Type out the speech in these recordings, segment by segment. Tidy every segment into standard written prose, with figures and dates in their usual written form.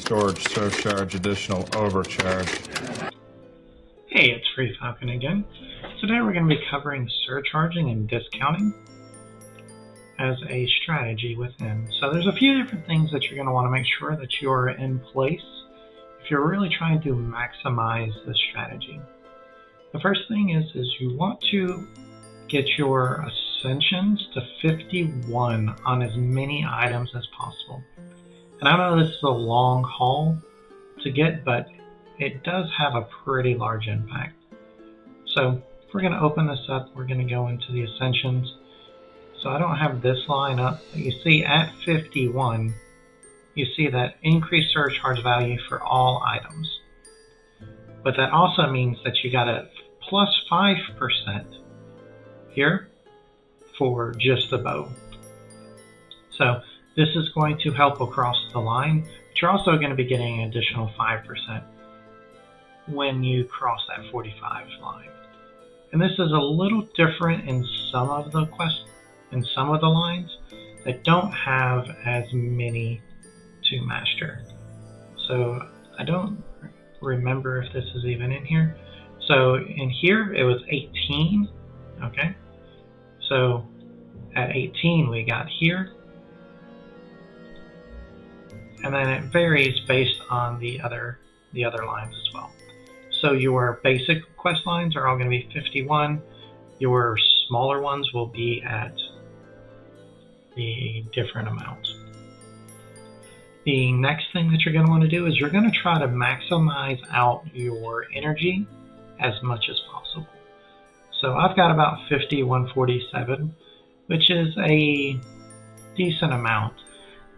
storage surcharge additional overcharge. Hey, it's Free Falcon again. Today we're going to be covering surcharging and discounting as a strategy within. So there's a few different things that you're going to want to make sure that you are in place if you're really trying to maximize the strategy. The first thing is you want to get your ascensions to 51 on as many items as possible. And I know this is a long haul to get, but it does have a pretty large impact. So if we're going to open this up, we're going to go into the ascensions. So I don't have this line up, but you see at 51, you see that increased surcharge value for all items. But that also means that you got a plus 5% here for just the bow. So this is going to help across the line, but you're also going to be getting an additional 5% when you cross that 45 line. And this is a little different in some of the lines that don't have as many to master. So I don't remember if this is even in here. So in here it was 18, okay? So at 18 we got here. And then it varies based on the other lines as well. So your basic quest lines are all going to be 51. Your smaller ones will be at the different amounts. The next thing that you're going to want to do is you're going to try to maximize out your energy as much as possible. So I've got about 5147, which is a decent amount.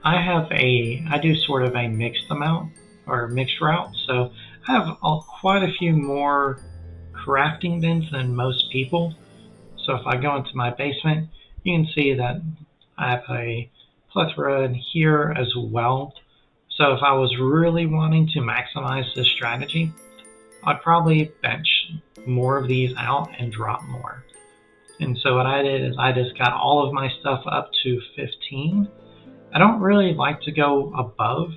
I do sort of a mixed amount or mixed route, so I have quite a few more crafting bins than most people. So if I go into my basement, you can see that I have a plethora in here as well. So if I was really wanting to maximize this strategy, I'd probably bench more of these out and drop more. And so what I did is I just got all of my stuff up to 15. I don't really like to go above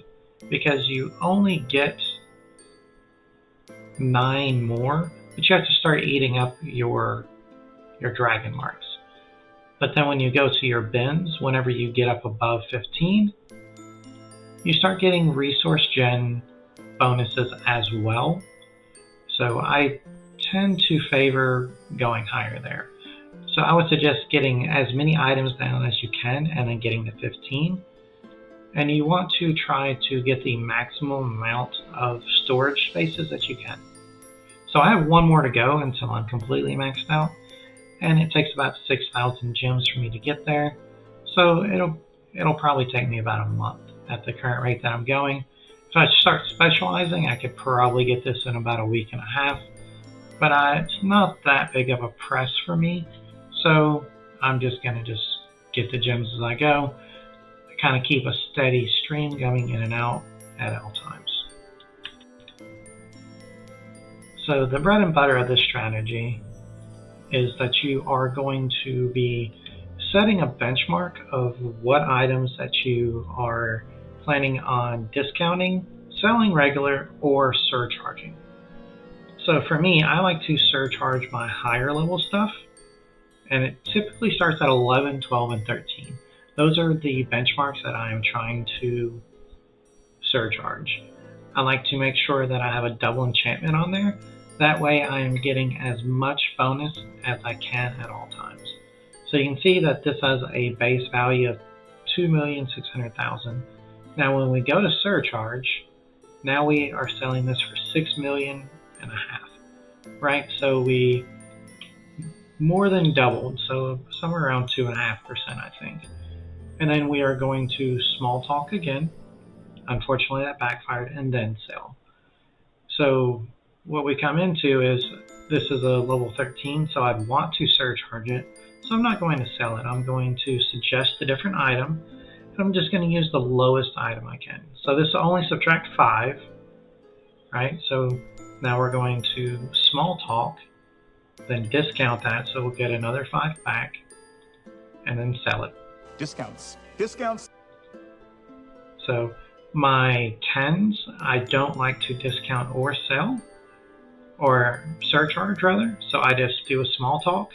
because you only get 9 more, but you have to start eating up your dragon marks. But then when you go to your bins, whenever you get up above 15, you start getting resource gen bonuses as well. So I tend to favor going higher there. So I would suggest getting as many items down as you can and then getting to 15. And you want to try to get the maximum amount of storage spaces that you can. So I have one more to go until I'm completely maxed out. And it takes about 6,000 gems for me to get there. So it'll probably take me about a month at the current rate that I'm going. If I start specializing, I could probably get this in about a week and a half. But it's not that big of a press for me. So I'm just going to get the gems as I go. I kind of keep a steady stream going in and out at all times. So the bread and butter of this strategy is that you are going to be setting a benchmark of what items that you are planning on discounting, selling regular, or surcharging. So for me, I like to surcharge my higher level stuff, and it typically starts at 11, 12, and 13. Those are the benchmarks that I am trying to surcharge. I like to make sure that I have a double enchantment on there. That way I am getting as much bonus as I can at all times. So you can see that this has a base value of 2,600,000. Now when we go to surcharge, now we are selling this for 6.5 million, right? So we more than doubled, so somewhere around 2.5%, I think. And then we are going to small talk again. Unfortunately that backfired, and then sell. So what we come into is this is a level 13, so I'd want to surcharge it. So I'm not going to sell it. I'm going to suggest a different item, and I'm just going to use the lowest item I can. So this will only subtract 5, right? So now we're going to small talk, then discount that, so we'll get another 5 back, and then sell it. Discounts. So My 10s, I don't like to discount or sell, or surcharge rather, so I just do a small talk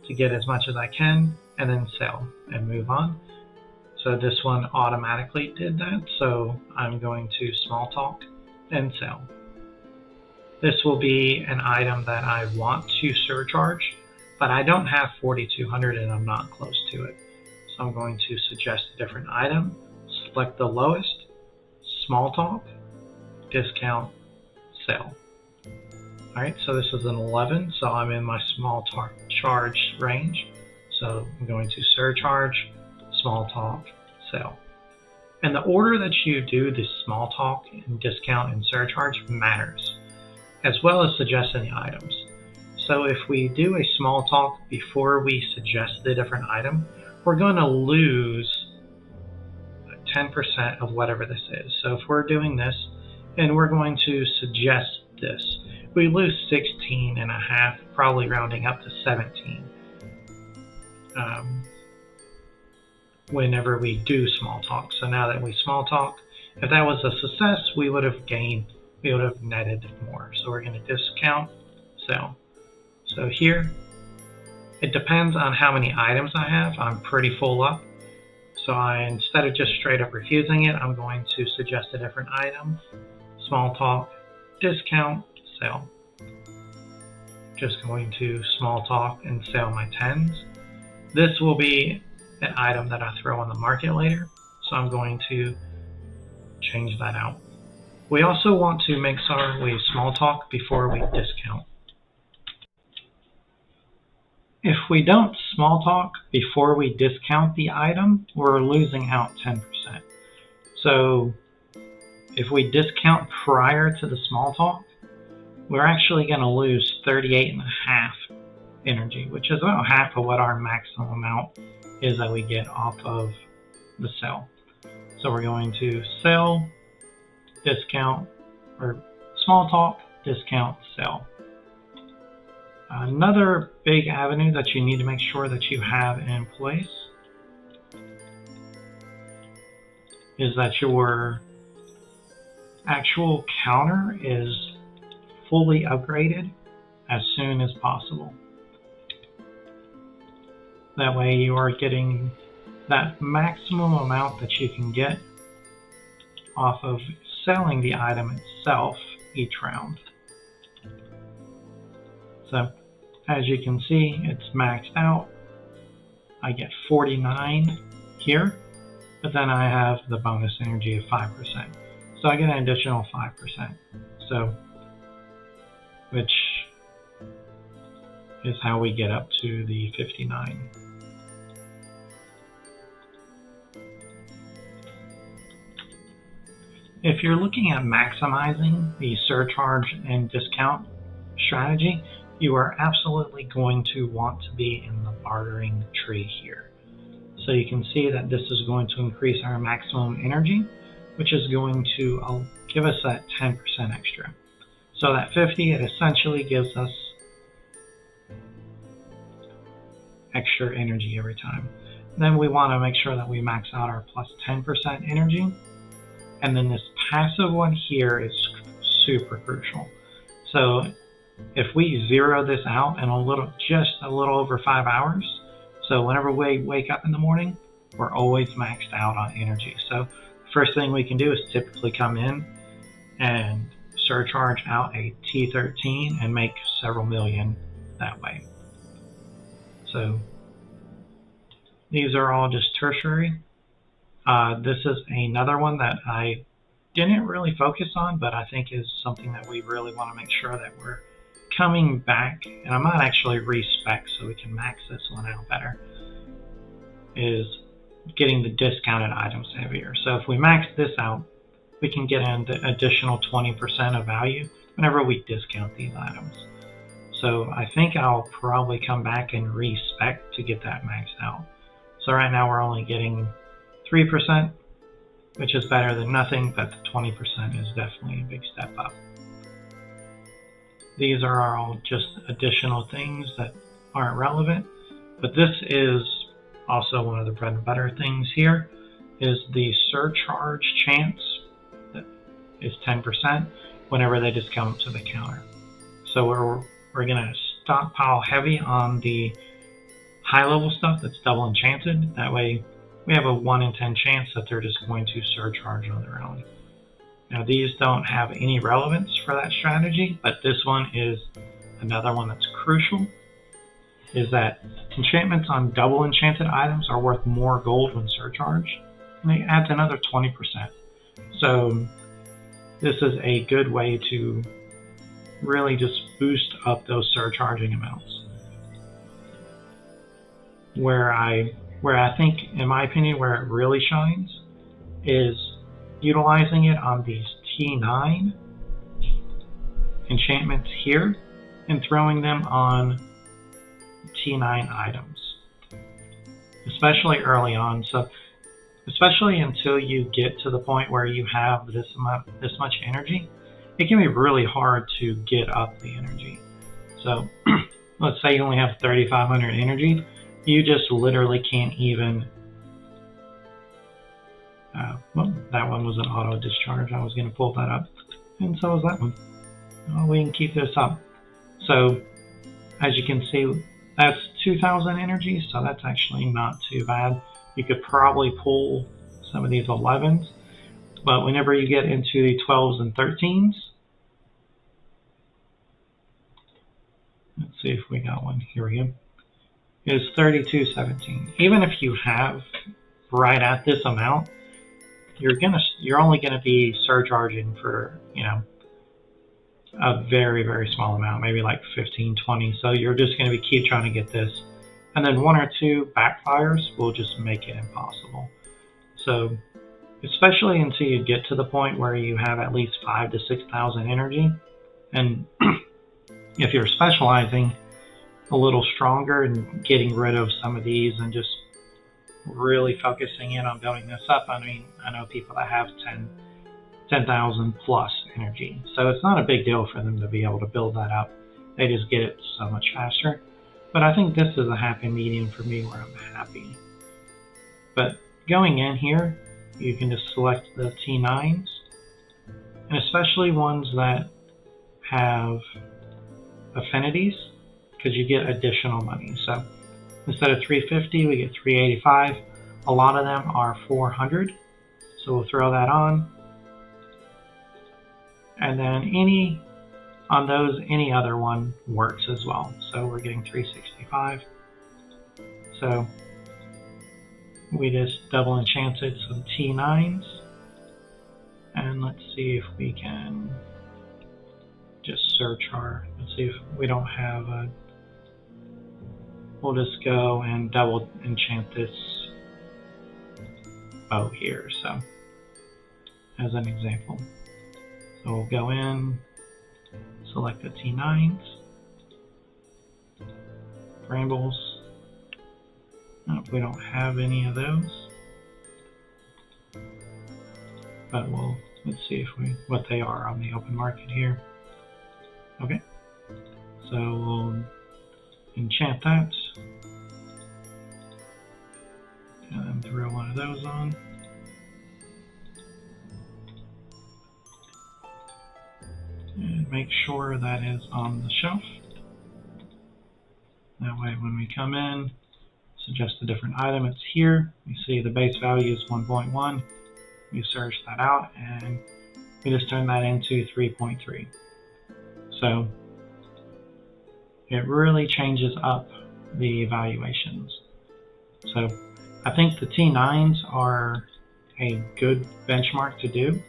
to get as much as I can and then sell and move on. So this one automatically did that, so I'm going to small talk and sell. This will be an item that I want to surcharge, but I don't have 4,200 and I'm not close to it. So I'm going to suggest a different item, select the lowest, small talk, discount, sell. Alright, so this is an 11, so I'm in my small charge range. So I'm going to surcharge, small talk, sell. And the order that you do the small talk and discount and surcharge matters, as well as suggesting the items. So if we do a small talk before we suggest the different item, we're going to lose 10% of whatever this is. So if we're doing this and we're going to suggest this, we lose 16.5, probably rounding up to 17. Whenever we do small talk. So now that we small talk, if that was a success, we would have netted more. So we're going to discount, sell. So here, it depends on how many items I have. I'm pretty full up. So instead of just straight up refusing it, I'm going to suggest a different item, small talk, discount, sell. Just going to small talk and sell my 10s. This will be an item that I throw on the market later, so I'm going to change that out. We also want to make sure we small talk before we discount. If we don't small talk before we discount the item, we're losing out 10%. So if we discount prior to the small talk, we're actually going to lose 38.5 energy, which is about half of what our maximum amount is that we get off of the sell. So we're going to sell, discount, or small talk, discount, sell. Another big avenue that you need to make sure that you have in place is that your actual counter is fully upgraded as soon as possible. That way you are getting that maximum amount that you can get off of selling the item itself each round. So as you can see, it's maxed out. I get 49 here, but then I have the bonus energy of 5%. So I get an additional 5%. So, which is how we get up to the 59. If you're looking at maximizing the surcharge and discount strategy, you are absolutely going to want to be in the bartering tree here. So you can see that this is going to increase our maximum energy, which is going to give us that 10% extra. So that 50, it essentially gives us extra energy every time. Then we want to make sure that we max out our plus 10% energy. And then this passive one here is super crucial. So if we zero this out in just a little over 5 hours, so whenever we wake up in the morning, we're always maxed out on energy. So first thing we can do is typically come in and surcharge out a T13 and make several million that way. So these are all just tertiary. This is another one that I didn't really focus on, but I think is something that we really want to make sure that we're coming back, and I might actually respec so we can max this one out better, is getting the discounted items heavier. So if we max this out, we can get an additional 20% of value whenever we discount these items. So I think I'll probably come back and respec to get that maxed out. So right now we're only getting 3%, which is better than nothing, but the 20% is definitely a big step up. These are all just additional things that aren't relevant, but this is also one of the bread and butter things here, is the surcharge chance is 10% whenever they just come up to the counter. So we're gonna stockpile heavy on the high level stuff that's double enchanted. That way we have a 1 in 10 chance that they're just going to surcharge on their own. Now these don't have any relevance for that strategy, but this one is another one that's crucial, is that enchantments on double enchanted items are worth more gold when surcharged, and it adds another 20%. So this is a good way to really just boost up those surcharging amounts. Where I think, in my opinion, where it really shines is utilizing it on these T9 enchantments here and throwing them on T9 items, especially early on. So especially until you get to the point where you have this much energy, it can be really hard to get up the energy. So let's say you only have 3,500 energy, you just literally can't even well, that one was an auto discharge. I was going to pull that up, and so was that one. Oh, we can keep this up. So as you can see, that's 2,000 energy, so that's actually not too bad. You could probably pull some of these 11s, but whenever you get into the 12s and 13s, let's see if we got one. Here we go. Is 3217. Even if you have right at this amount, you're only gonna be surcharging for, you know, a very, very small amount, maybe like 15, 20. So you're just gonna keep trying to get this, and then 1 or 2 backfires will just make it impossible. So especially until you get to the point where you have at least 5,000 to 6,000 energy, and if you're specializing a little stronger and getting rid of some of these and just really focusing in on building this up. I mean, I know people that have 10,000 plus energy, so it's not a big deal for them to be able to build that up. They just get it so much faster. But I think this is a happy medium for me where I'm happy. But going in here, you can just select the T9s, and especially ones that have affinities, because you get additional money. So instead of 350, we get 385. A lot of them are 400, so we'll throw that on. And then any other one works as well. So we're getting 365. So we just double enchanted some T9s, and let's see if we can just search our, let's see if we don't have a, we'll just go and double enchant this bow here, so as an example. So we'll go in, select the T9s, brambles. Nope, we don't have any of those, but let's see if what they are on the open market here. Okay, so we'll enchant that, and then throw one of those on. And make sure that is on the shelf. That way when we come in, suggest a different item, it's here. You see the base value is 1.1. We search that out and we just turn that into 3.3. So it really changes up the evaluations. So I think the T9s are a good benchmark to do,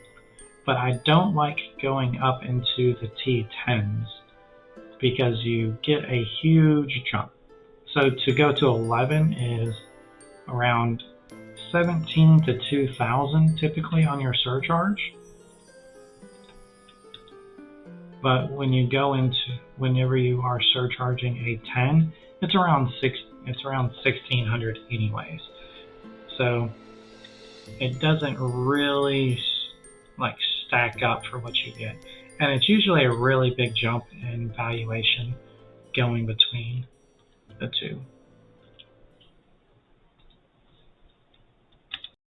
but I don't like going up into the T10s because you get a huge jump. So to go to 11 is around 17 to 2,000 typically on your surcharge. But when you go into, whenever you are surcharging a 10, it's around 1,600 anyways. So it doesn't really like stack up for what you get. And it's usually a really big jump in valuation going between the two.